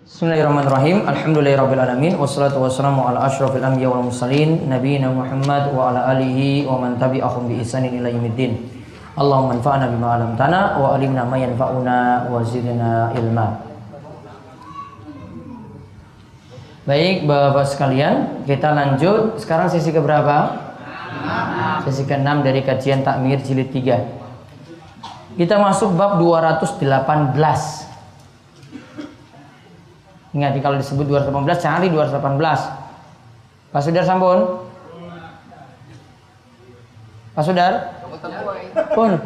Bismillahirrahmanirrahim. Alhamdulillahirrabbilalamin. Wassalatu wassalamu ala ashrafil anbiya wal mursalin nabiyina Muhammad wa ala alihi wa man tabi'ahum bi ihsanin ila yaumiddin. Allahumma anfa'na bima 'allamtana wa alimna ma yanfa'una wa zidna ilma. Baik, Bapak sekalian, kita lanjut. Sekarang sesi keberapa? Sesi ke-6 dari kajian Takmir jilid 3. Kita masuk bab 218. Ingat, kalau disebut 218 cari 218. Pak Sudar sampun? Pak Sudar? Pun.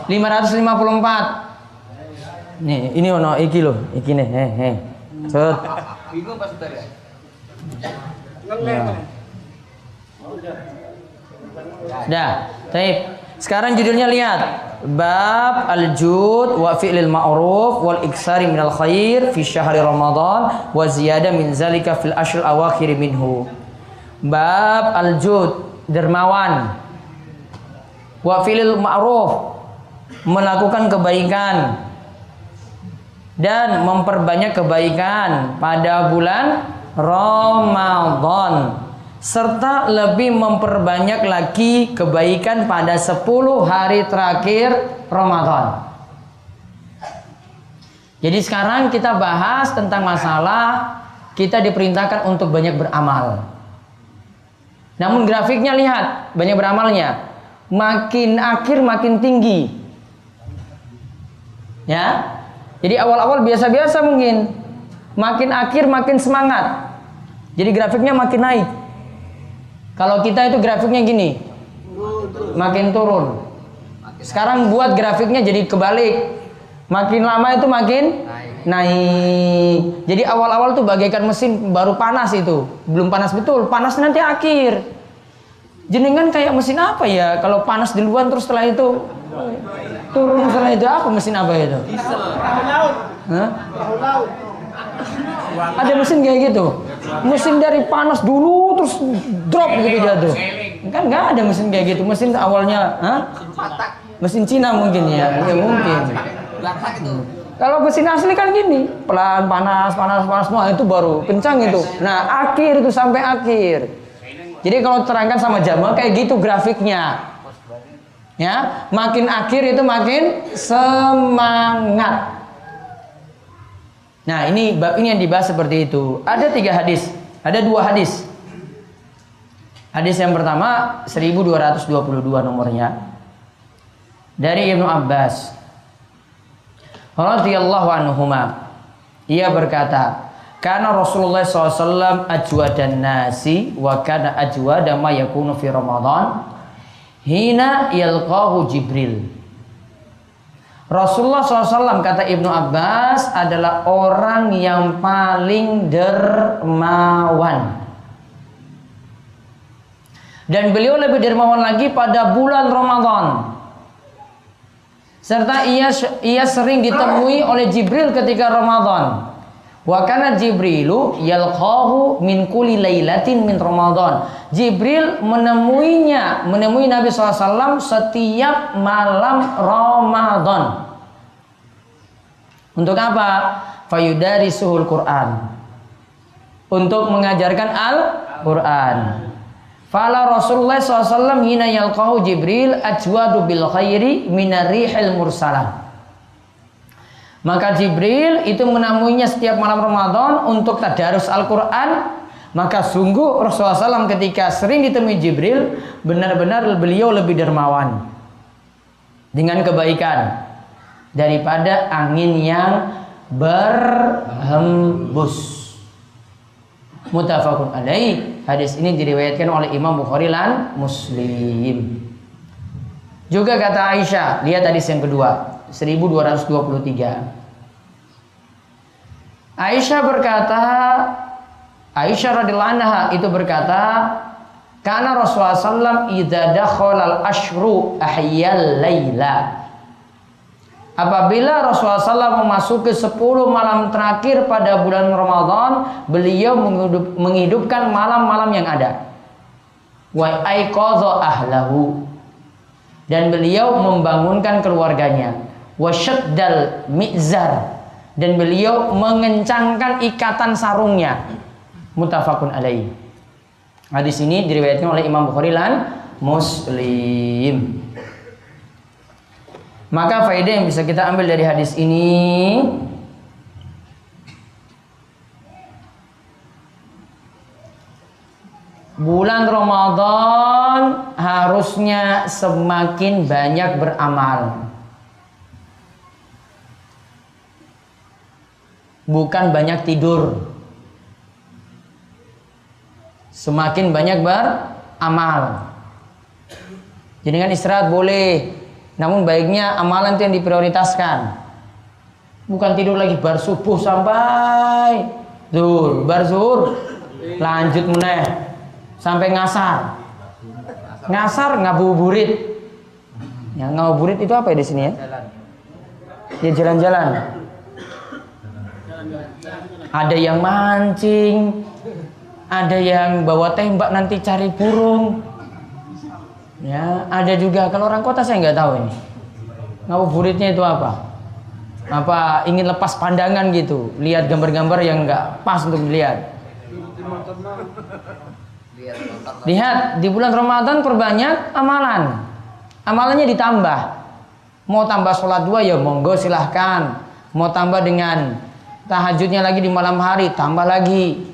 554. Nih, ini ono iki lho, iki nih, Set. Bingung Pak Sudar ya? Dah, baik. Sekarang judulnya lihat. Bab al-jud wa fi'lil ma'ruf wal iksari minal khair fi syahri Ramadan wa ziyada min zalika fil ashril awakhir minhu. Bab al-jud, dermawan, wa fi'lil ma'ruf, melakukan kebaikan dan memperbanyak kebaikan pada bulan Ramadan, serta lebih memperbanyak lagi kebaikan pada 10 hari terakhir Ramadan. Jadi sekarang kita bahas tentang masalah kita diperintahkan untuk banyak beramal. Namun grafiknya lihat, banyak beramalnya. Makin akhir makin tinggi. Ya. Jadi awal-awal biasa-biasa mungkin. Makin akhir makin semangat. Jadi grafiknya makin naik. Kalau kita itu grafiknya gini, makin turun. Sekarang buat grafiknya jadi kebalik. Makin lama itu makin naik. Jadi awal-awal tuh bagaikan mesin baru panas itu. Belum panas betul, panas nanti akhir. Jenengan kayak mesin apa ya? Kalau panas duluan terus setelah itu turun, setelah itu apa, mesin apa itu? Hah? Ada mesin kayak gitu. Mesin dari panas dulu terus drop gitu jatuh. Kan nggak ada mesin kayak gitu. Mesin awalnya, mesin Cina mungkin ya, mungkin. Kalau mesin asli kan gini, pelan, panas, nah itu baru kencang itu. Nah akhir itu sampai akhir. Jadi kalau terangkan sama jamaah kayak gitu grafiknya. Ya, makin akhir itu makin semangat. Nah ini bab ini yang dibahas seperti itu. Ada 3 hadis, ada 2 hadis. Hadis yang pertama 1222 nomornya, dari Ibnu Abbas radhiyallahu anhuma. Ia berkata, kana Rasulullah SAW ajwadan nasi wa kana ajwada ma yakunu fi Ramadan hina yalqahu Jibril. Rasulullah SAW, kata Ibnu Abbas, adalah orang yang paling dermawan. Dan beliau lebih dermawan lagi pada bulan Ramadan. Serta ia sering ditemui oleh Jibril ketika Ramadan. Wa kana Jibrilu yalqahu min kulli lailatin min Ramadan. Jibril menemui Nabi SAW setiap malam Ramadan. Untuk apa? Fayudarisuhul Quran. Untuk mengajarkan Al-Quran. Fala Rasulullah SAW hina yalqahu Jibril ajwadu bil khairi minar rihil mursalah. Maka Jibril itu menemuinya setiap malam Ramadan untuk tadarus Al-Quran. Maka sungguh Rasulullah SAW ketika sering ditemui Jibril, benar-benar beliau lebih dermawan dengan kebaikan daripada angin yang berhembus. Muttafaqun alaih. Hadis ini diriwayatkan oleh Imam Bukhari dan Muslim. Juga kata Aisyah, lihat hadis yang kedua, 1223. Aisyah berkata, Aisyah radhiyallahu anha itu berkata, karena Rasulullah SAW idza dakhala al-ashru ahyal laila. Apabila Rasulullah SAW memasuki 10 malam terakhir pada bulan Ramadan, beliau menghidupkan malam-malam yang ada. Wa aiqadha ahlahu, dan beliau membangunkan keluarganya. Wa syaddal mi'zar, dan beliau mengencangkan ikatan sarungnya. Muttafaqun alaih. Hadis ini diriwayatkan oleh Imam Bukhari dan Muslim. Maka faedah yang bisa kita ambil dari hadis ini, bulan Ramadan harusnya semakin banyak beramal, bukan banyak tidur. Semakin banyak beramal. Jadi kan istirahat boleh, namun baiknya amalan itu yang diprioritaskan. Bukan tidur lagi bar subuh sampai zuhur, bar zuhur lanjut meneh sampai ngasar. Ngasar ngabuburit. Ya, ngabuburit itu apa ya di sini ya? Ya jalan-jalan. Ada yang mancing, ada yang bawa tembak nanti cari burung. Ya, ada juga, kalau orang kota saya nggak tahu ini. Ngabuburitnya itu apa? Apa ingin lepas pandangan gitu, lihat gambar-gambar yang nggak pas untuk dilihat. Lihat, di bulan Ramadan perbanyak amalan. Amalannya ditambah. Mau tambah sholat 2 ya monggo silahkan. Mau tambah dengan tahajudnya lagi di malam hari, tambah lagi.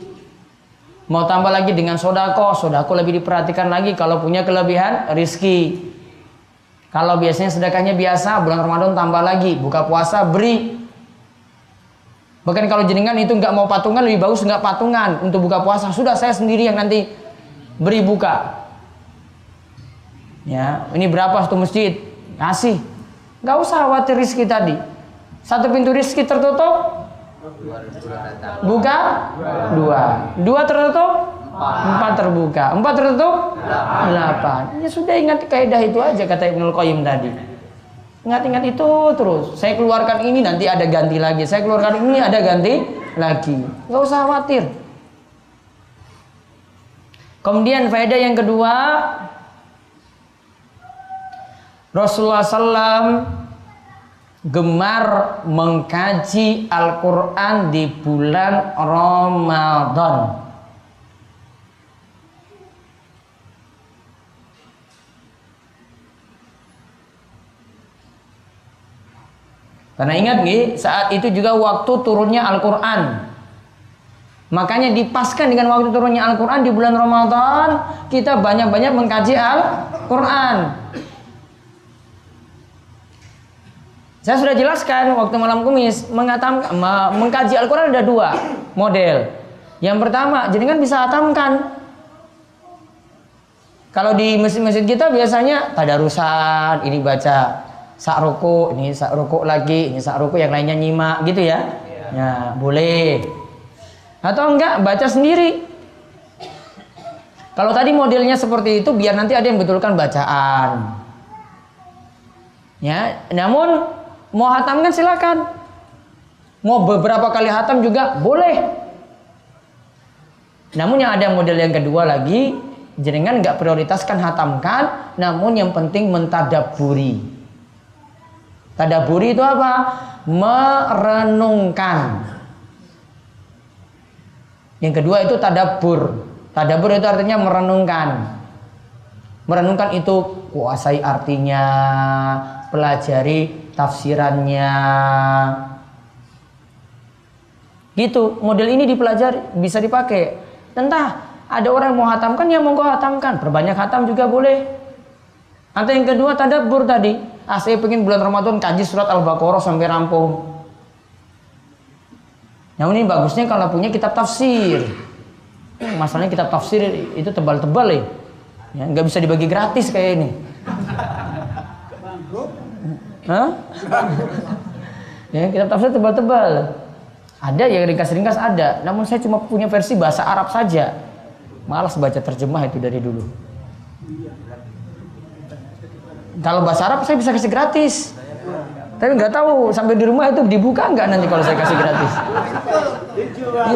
Mau tambah lagi dengan sodako lebih diperhatikan lagi kalau punya kelebihan rizki. Kalau biasanya sedekahnya biasa, bulan Ramadan tambah lagi, buka puasa beri. Bahkan kalau jenengan itu nggak mau patungan, lebih bagus nggak patungan untuk buka puasa. Sudah saya sendiri yang nanti beri buka. Ya, ini berapa satu masjid? Kasih. Nggak usah khawatir rizki tadi. Satu pintu rizki tertutup, buka 2 tertutup, 4 terbuka, 4 tertutup, 8. Ya sudah, ingat kaidah itu aja kata Ibnul Qayyim tadi. Ingat-ingat itu terus. Saya keluarkan ini nanti ada ganti lagi. Saya keluarkan ini ada ganti lagi. Nggak usah khawatir. Kemudian faedah yang kedua, Rasulullah SAW gemar mengkaji Al-Quran di bulan Ramadan. Karena ingat nih, saat itu juga waktu turunnya Al-Quran. Makanya dipaskan dengan waktu turunnya Al-Quran di bulan Ramadan, kita banyak-banyak mengkaji Al-Quran. Saya sudah jelaskan waktu malam Kamis, mengkaji Al-Quran ada 2 model. Yang pertama, jenengan bisa hatamkan. Kalau di masjid-masjid kita biasanya tadarusan, ini baca sak ruku, ini sak ruku lagi, ini sak ruku, yang lainnya nyimak gitu ya. Ya, boleh. Atau enggak, baca sendiri. Kalau tadi modelnya seperti itu, biar nanti ada yang betulkan bacaan. Ya, namun mau hatamkan silakan. Mau beberapa kali hatam juga boleh. Namun yang ada model yang kedua lagi, jenengan nggak prioritaskan hatamkan, namun yang penting mentadaburi. Tadaburi itu apa? Merenungkan. Yang kedua itu tadabbur. Tadabbur itu artinya merenungkan. Merenungkan itu kuasai artinya, pelajari tafsirannya. Gitu, model ini dipelajari, bisa dipakai. Entah ada orang mau hatamkan, ya monggo hatamkan. Perbanyak hatam juga boleh. Atau yang kedua tadabbur tadi. Saya pengen bulan Ramadan kaji surat Al-Baqarah sampai rampung. Yang ini bagusnya kalau punya kitab tafsir. Masalahnya kitab tafsir itu tebal-tebal ya. Ya, nggak bisa dibagi gratis kayak ini. Hah? Ya, kitab tafsir tebal-tebal. Ada yang ringkas-ringkas ada, namun saya cuma punya versi bahasa Arab saja. Malas baca terjemah itu dari dulu. Kalau bahasa Arab saya bisa kasih gratis. Tapi nggak tahu sampai di rumah itu dibuka nggak nanti kalau saya kasih gratis.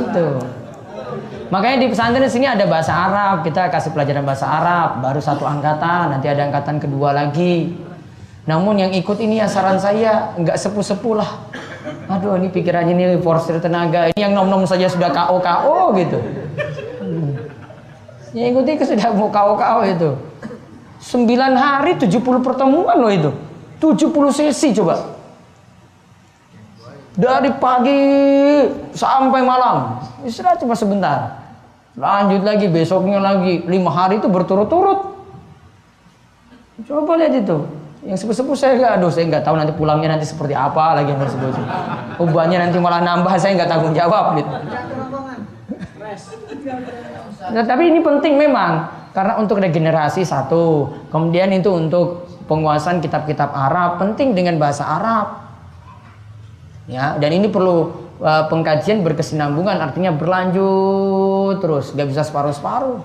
Itu. Makanya di pesantren sini ada bahasa Arab, kita kasih pelajaran bahasa Arab, baru satu angkatan, nanti ada angkatan kedua lagi. Namun yang ikut ini ya saran saya nggak sepuh-sepuh lah. Aduh ini pikirannya ini porsir tenaga, ini yang nom-nom saja sudah KO gitu. Yang ikuti sudah mau KO itu. 9 hari 70 pertemuan loh itu. 70 sesi coba. Dari pagi sampai malam. Istirahat cuma sebentar. Lanjut lagi besoknya lagi 5 hari itu berturut-turut. Coba lihat itu. Yang sepuh-sepuh saya nggak tahu nanti pulangnya nanti seperti apa lagi yang tersebut. Bebannya nanti malah nambah, saya nggak tanggung jawab gitu. Nah, tapi ini penting memang karena untuk regenerasi satu, kemudian itu untuk penguasaan kitab-kitab Arab, penting dengan bahasa Arab. Ya, dan ini perlu pengkajian berkesinambungan, artinya berlanjut terus, nggak bisa separuh-separuh.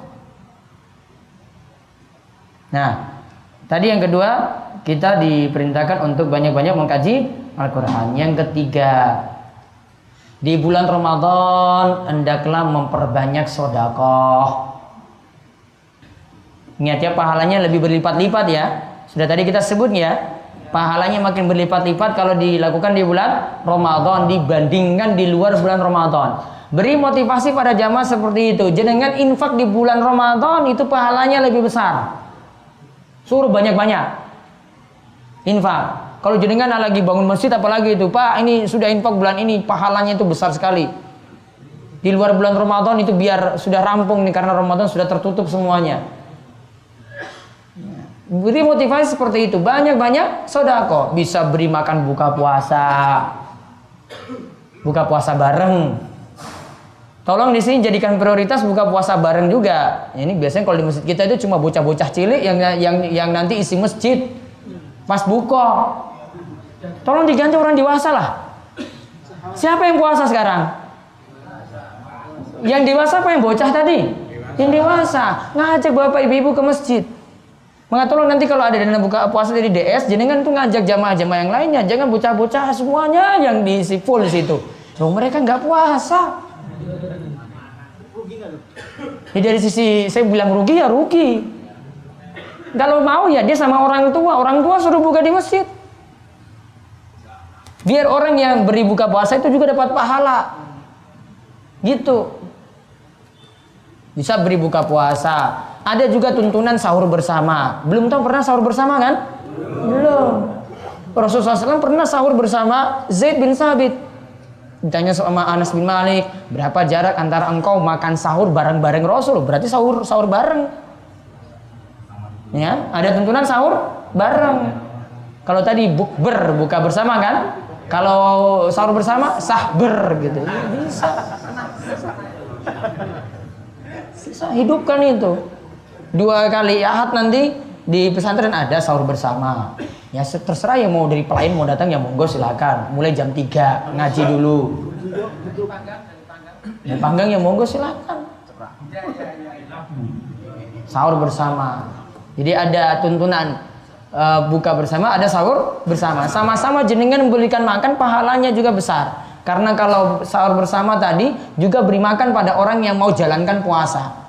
Nah, tadi yang kedua, kita diperintahkan untuk banyak-banyak mengkaji Al-Quran. Yang ketiga, di bulan Ramadan hendaklah memperbanyak sedekah. Ingat ya, pahalanya lebih berlipat-lipat ya. Sudah tadi kita sebut ya, pahalanya makin berlipat-lipat kalau dilakukan di bulan Ramadan dibandingkan di luar bulan Ramadan. Beri motivasi pada jamaah seperti itu. Jenengan infak di bulan Ramadan itu pahalanya lebih besar. Suruh banyak-banyak infak. Kalau jenengan lagi bangun masjid apalagi itu, Pak, ini sudah infak bulan ini, pahalanya itu besar sekali. Di luar bulan Ramadan itu biar sudah rampung nih, karena Ramadan sudah tertutup semuanya. Beri motivasi seperti itu, banyak-banyak sedekah. Bisa beri makan buka puasa bareng. Tolong di sini jadikan prioritas buka puasa bareng juga. Ini biasanya kalau di masjid kita itu cuma bocah-bocah cilik yang nanti isi masjid pas buka. Tolong diganti orang dewasa lah. Siapa yang puasa sekarang? Yang dewasa apa yang bocah tadi? Yang dewasa. Ngajak bapak ibu-ibu ke masjid. Maka tolong nanti kalau ada dana buka puasa dari DS, jenengan tuh ngajak jamaah-jamaah yang lainnya, jangan bocah-bocah semuanya yang diisi full di situ. Loh, mereka nggak puasa. Ya, dari sisi saya bilang rugi ya rugi. Kalau mau ya dia sama orang tua suruh buka di masjid. Biar orang yang beri buka puasa itu juga dapat pahala. Gitu. Bisa beri buka puasa. Ada juga tuntunan sahur bersama. Belum tahu pernah sahur bersama kan? Belum. Rasulullah SAW pernah sahur bersama Zaid bin Sabit. Ditanya sama Anas bin Malik, berapa jarak antara engkau makan sahur bareng-bareng Rasul? Berarti sahur bareng. Ya, ada tuntunan sahur bareng. Kalau tadi bukber, buka bersama kan? Kalau sahur bersama sahber gitu. Bisa hidupkan itu. 2 kali Ahad nanti di pesantren ada sahur bersama. Ya terserah yang mau dari pelayan mau datang ya monggo silakan. Mulai jam 3 ngaji dulu. Ya panggang ya monggo silakan. Sahur bersama. Jadi ada tuntunan buka bersama, ada sahur bersama. Sama-sama jenengan memberikan makan, pahalanya juga besar. Karena kalau sahur bersama tadi juga beri makan pada orang yang mau jalankan puasa.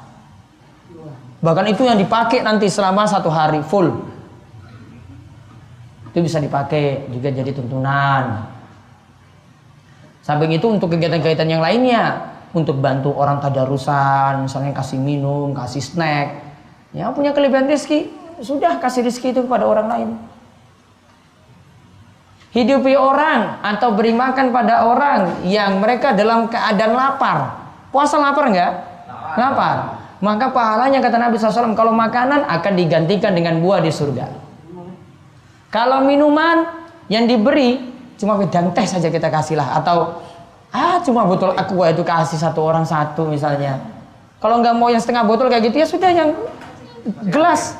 Bahkan itu yang dipakai nanti selama 1 hari full. Itu bisa dipakai juga jadi tuntunan. Samping itu untuk kegiatan-kegiatan yang lainnya, untuk bantu orang tadarusan, misalnya kasih minum, kasih snack. Ya punya kelebihan rezeki, sudah kasih rezeki itu kepada orang lain. Hidupi orang atau beri makan pada orang yang mereka dalam keadaan lapar. Puasa lapar enggak? Lapar. Maka pahalanya kata Nabi SAW, kalau makanan akan digantikan dengan buah di surga. Kalau minuman yang diberi cuma wedang teh saja kita kasihlah, atau cuma botol aqua itu kasih 1 orang 1 misalnya. Kalau nggak mau yang setengah botol kayak gitu ya sudah yang gelas.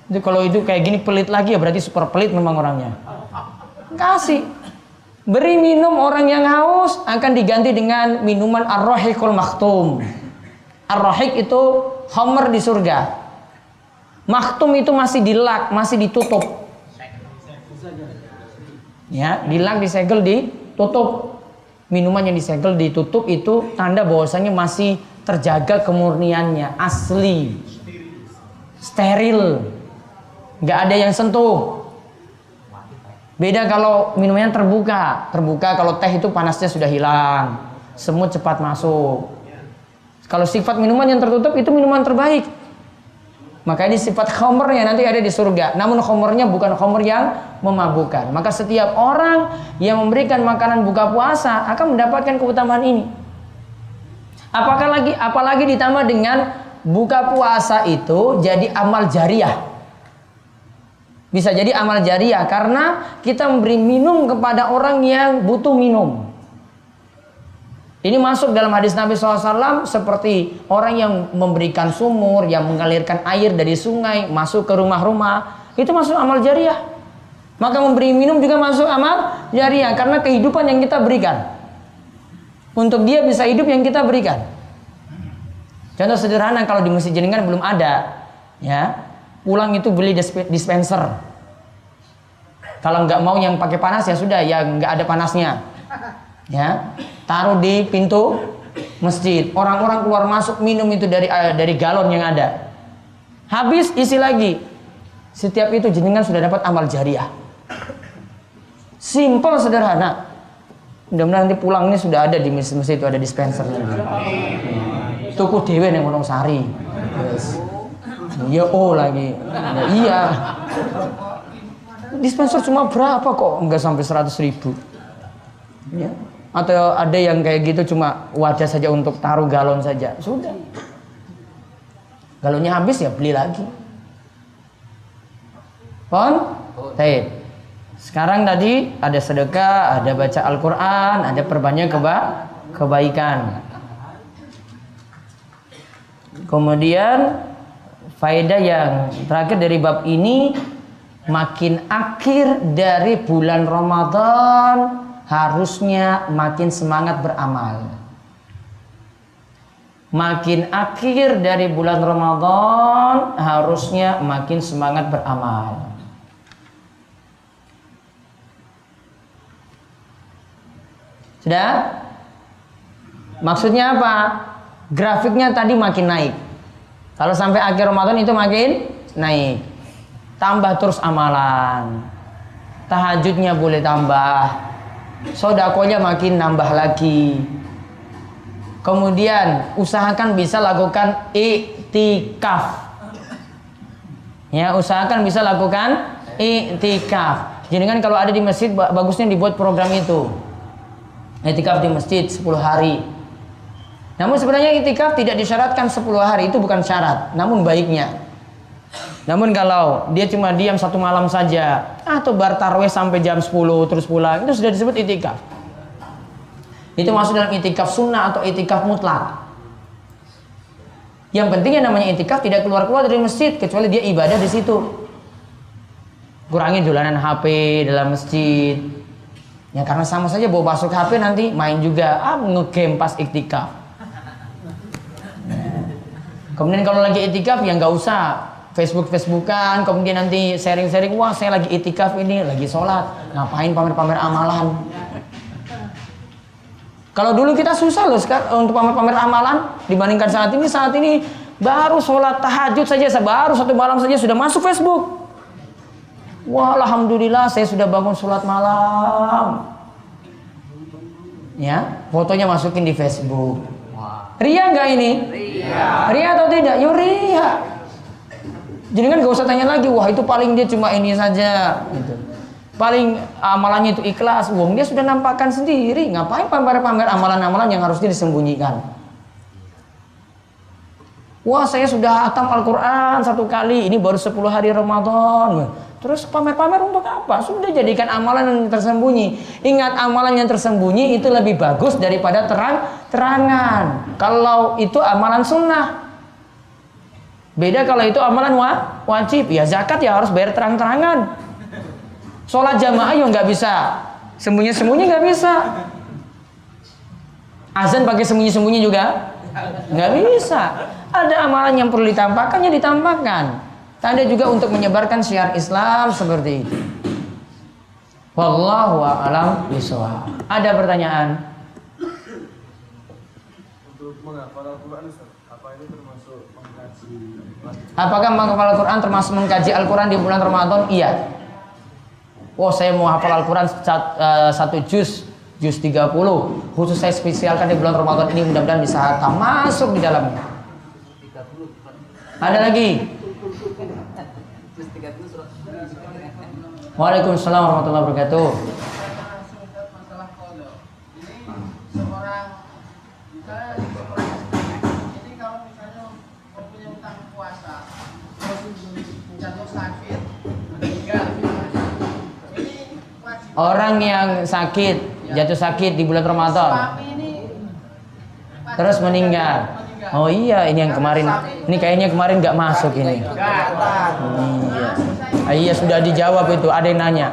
Itu kalau itu kayak gini pelit lagi ya berarti super pelit memang orangnya. Kasih. Beri minum orang yang haus akan diganti dengan minuman ar-rahiqul maktum. Ar-rahiq itu homer di surga. Maktum itu masih dilak, masih ditutup. Ya, dilak, disegel, ditutup. Minuman yang disegel, ditutup itu tanda bahwasanya masih terjaga kemurniannya, asli, steril, nggak ada yang sentuh. Beda kalau minumannya terbuka. Terbuka kalau teh itu panasnya sudah hilang, semut cepat masuk. Kalau sifat minuman yang tertutup itu minuman terbaik. Maka ini sifat khomernya nanti ada di surga. Namun khomernya bukan khomer yang memabukkan. Maka setiap orang yang memberikan makanan buka puasa akan mendapatkan keutamaan ini. Apalagi ditambah dengan buka puasa itu jadi amal jariah. Bisa jadi amal jariah karena kita memberi minum kepada orang yang butuh minum. Ini masuk dalam hadis Nabi SAW seperti orang yang memberikan sumur, yang mengalirkan air dari sungai masuk ke rumah-rumah, itu masuk amal jariah. Maka memberi minum juga masuk amal jariah karena kehidupan yang kita berikan. Untuk dia bisa hidup yang kita berikan. Contoh sederhana, kalau di masjid jenengan belum ada, ya, pulang itu beli dispenser. Kalau nggak mau yang pakai panas ya sudah, ya nggak ada panasnya. Ya, taruh di pintu masjid. Orang-orang keluar masuk minum itu dari galon yang ada. Habis isi lagi. Setiap itu jenengan sudah dapat amal jariah. Simple, sederhana. Mudah-mudahan nanti pulang ini sudah ada di masjid itu ada dispenser. Tuku dewe yang Wonosari Sari. Yes. Ya lagi. Ya, iya. Dispenser cuma berapa kok? Enggak sampai 100.000. Ya. Atau ada yang kayak gitu cuma wadah saja untuk taruh galon saja. Sudah. Galonnya habis ya beli lagi. Baik. Sekarang tadi ada sedekah, ada baca Al-Quran, ada perbanyak kebaikan. Kemudian faedah yang terakhir dari bab ini, makin akhir dari bulan Ramadan harusnya makin semangat beramal. Makin akhir dari bulan Ramadan harusnya makin semangat beramal. Sudah? Maksudnya apa? Grafiknya tadi makin naik. Kalau sampai akhir Ramadan itu makin naik. Tambah terus amalan. Tahajudnya boleh tambah. Sodakonya makin nambah lagi. Kemudian usahakan bisa lakukan iktikaf. Ya, usahakan bisa lakukan iktikaf. Jadi kan kalau ada di masjid bagusnya dibuat program itu. Iktikaf di masjid 10 hari. Namun sebenarnya iktikaf tidak disyaratkan 10 hari, itu bukan syarat, namun baiknya. Namun kalau dia cuma diam 1 malam saja atau bertarweh sampai jam 10 terus pulang, itu sudah disebut iktikaf. Itu masuk dalam iktikaf sunnah atau iktikaf mutlak. Yang penting yang namanya iktikaf tidak keluar-keluar dari masjid kecuali dia ibadah di situ. Kurangi dolanan HP dalam masjid. Ya karena sama saja bawa masuk HP nanti main juga, ngegame pas iktikaf. Kemudian kalau lagi iktikaf ya nggak usah Facebookan, kemudian nanti sharing-sharing, wah saya lagi iktikaf ini, lagi sholat, ngapain pamer-pamer amalan. Kalau dulu kita susah loh untuk pamer-pamer amalan dibandingkan saat ini baru sholat tahajud saja, baru 1 malam saja sudah masuk Facebook. Wah alhamdulillah saya sudah bangun sholat malam. Ya, fotonya masukin di Facebook. Ria nggak ini? Ria atau tidak? Yo ria. Jadi kan gak usah tanya lagi, wah itu paling dia cuma ini saja gitu. Paling amalannya itu ikhlas, wong dia sudah nampakkan sendiri. Ngapain pamer-pamer amalan-amalan yang harusnya disembunyikan? Wah saya sudah hatam Al-Quran 1 kali, ini baru 10 hari Ramadan. Terus pamer-pamer untuk apa? Sudah jadikan amalan yang tersembunyi. Ingat, amalan yang tersembunyi itu lebih bagus daripada terangan. Kalau itu amalan sunnah. Beda kalau itu amalan wajib. Ya zakat ya harus bayar terang-terangan. Sholat jamaah ya nggak bisa. Sembunyi-sembunyi nggak bisa. Azan pakai sembunyi-sembunyi juga nggak bisa. Ada amalan yang perlu ditampakkan ya ditampakkan. Tanda juga untuk menyebarkan syiar Islam seperti itu. Wallahu a'lam bishawab. Ada pertanyaan? Untuk menghafal Al-Quran, apa ini termasuk mengkaji? Apakah menghafal Al-Quran termasuk mengkaji Al-Quran di bulan Ramadan? Iya. Oh, saya mau hafal Al-Quran satu juz 30. Khusus saya spesialkan di bulan Ramadan ini, mudah-mudahan bisa hatam masuk di dalamnya. Ada lagi? Waalaikumsalam warahmatullahi wabarakatuh. Orang yang sakit, jatuh sakit di bulan Ramadan, terus meninggal. Oh iya, ini yang kemarin. Ini kayaknya kemarin nggak masuk ini. Iya, sudah dijawab itu. Ada yang nanya.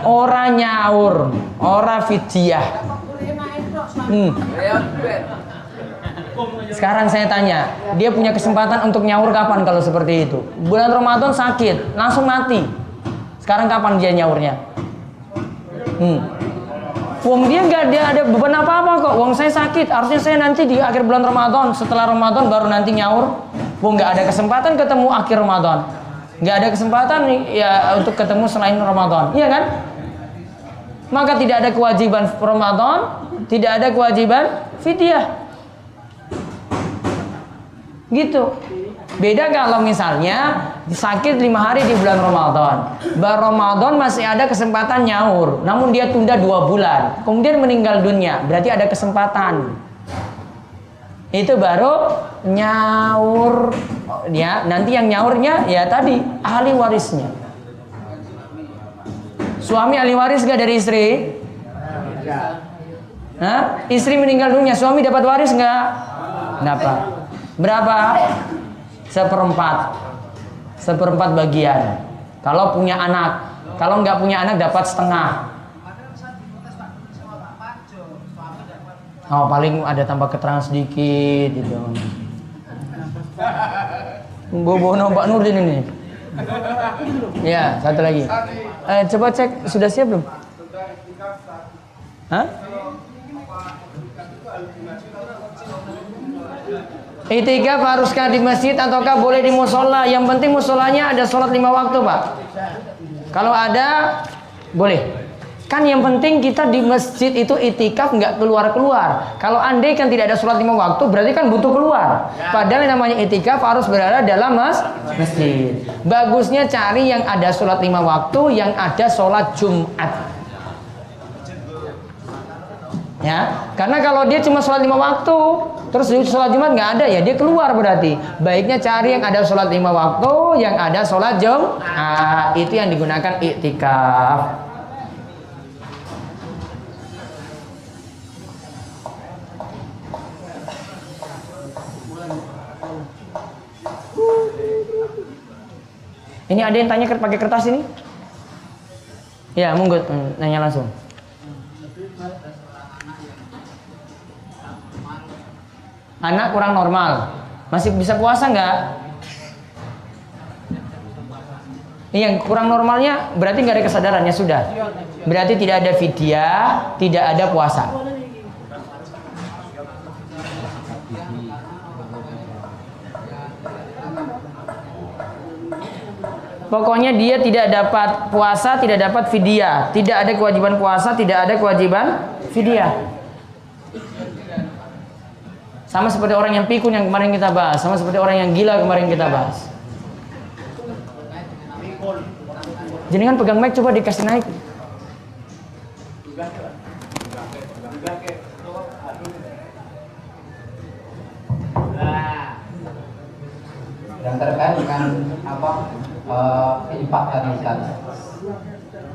Ora nyaur, ora fidyah. Sekarang saya tanya, dia punya kesempatan untuk nyaur kapan kalau seperti itu? Bulan Ramadan sakit, langsung mati. Sekarang kapan dia nyaurnya? Wong dia nggak ada beban apa-apa kok. Wong saya sakit, harusnya saya nanti di akhir bulan Ramadan, setelah Ramadan baru nanti nyaur. Wong nggak ada kesempatan ketemu akhir Ramadan, nggak ada kesempatan ya untuk ketemu selain Ramadan, iya kan? Maka tidak ada kewajiban Ramadan, tidak ada kewajiban fidyah. Gitu. Beda kalau misalnya sakit 5 hari di bulan Ramadan, Ramadan masih ada kesempatan nyaur, namun dia tunda 2 bulan, kemudian meninggal dunia, berarti ada kesempatan. Itu baru nyaur ya. Nanti yang nyaurnya ya tadi ahli warisnya. Suami ahli waris gak dari istri? Hah? Istri meninggal dunia, suami dapat waris nggak? Dapat. Berapa? Seperempat bagian. Kalau punya anak, kalau nggak punya anak dapat setengah. Oh, paling ada tambah keterangan sedikit gitu. Bobono Pak Nurdin ini. Ya, satu lagi. Coba cek sudah siap belum? Hah? Itikaf haruskah di masjid ataukah boleh di musola? Yang penting musolanya ada sholat 5 waktu, Pak. Kalau ada, boleh. Kan yang penting kita di masjid itu itikaf nggak keluar-keluar. Kalau andai kan tidak ada sholat 5 waktu, berarti kan butuh keluar. Padahal yang namanya itikaf harus berada dalam masjid. Bagusnya cari yang ada sholat 5 waktu, yang ada sholat Jumat. Ya, karena kalau dia cuma sholat 5 waktu, terus sholat Jumat nggak ada, ya dia keluar berarti. Baiknya cari yang ada sholat 5 waktu, yang ada sholat Jumat. Itu yang digunakan iktikaf. Ini ada yang tanya pakai kertas ini? Ya, monggo nanya langsung. Anak kurang normal, masih bisa puasa nggak? Yang kurang normalnya berarti nggak ada kesadarannya sudah. Berarti tidak ada fidyah, tidak ada puasa. Pokoknya dia tidak dapat puasa, tidak dapat fidyah, tidak ada kewajiban puasa, tidak ada kewajiban fidyah. Sama seperti orang yang pikun yang kemarin kita bahas, sama seperti orang yang gila kemarin kita bahas. Jadi kan pegang mic, coba dikasih naik. Yang terkait dengan infak tadi Ustaz.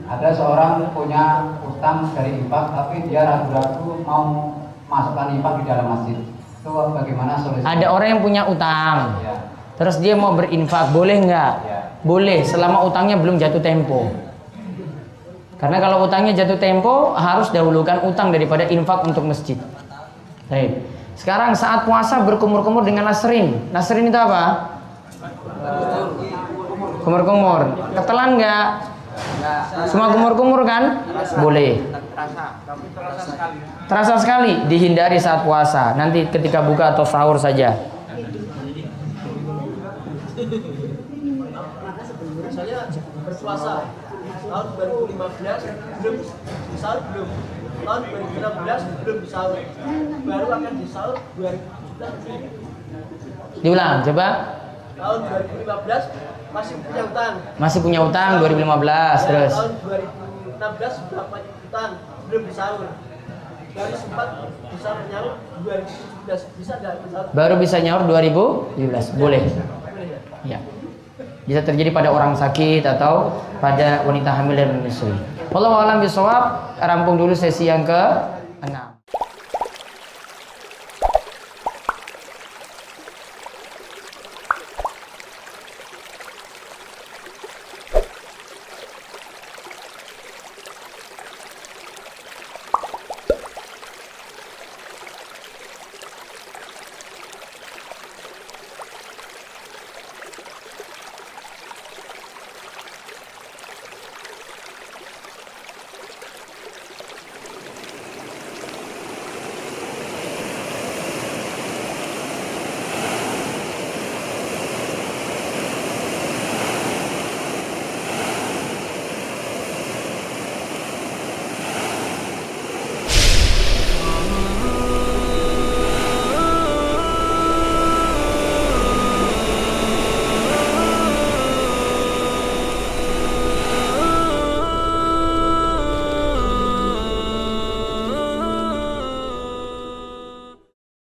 Ada seorang punya utang dari infak, tapi dia ragu-ragu mau masukkan infak di dalam masjid. Itu bagaimana solusinya? Ada orang yang punya utang, Ya. terus dia mau berinfak, boleh nggak? Ya. Boleh, selama utangnya belum jatuh tempo. Karena kalau utangnya jatuh tempo, harus dahulukan utang daripada infak untuk masjid. Baik. Sekarang saat puasa berkumur-kumur dengan nasrin. Nasrin itu apa? Kumur-kumur. Ketelan nggak? Semua kumur-kumur kan? Boleh. Terasa sekali. Dihindari saat puasa. Nanti ketika buka atau sahur saja. Saya berpuasa tahun 2015 belum sahur belum. Tahun 2016 belum sahur. Baru akan disahur 2017. Diulang, coba. Tahun 2015 masih punya utang. Masih punya utang 2015 terus. Tahun 2016 berapa utang belum disahur. Baru sempat bisa nyaur 2017. Bisa nggak disahur? Baru bisa nyaur 2017. Boleh. Boleh ya? Ya. Bisa terjadi pada orang sakit atau pada wanita hamil dan menyusui. Wallahu a'lam bishawab. Rampung dulu sesi yang ke-6.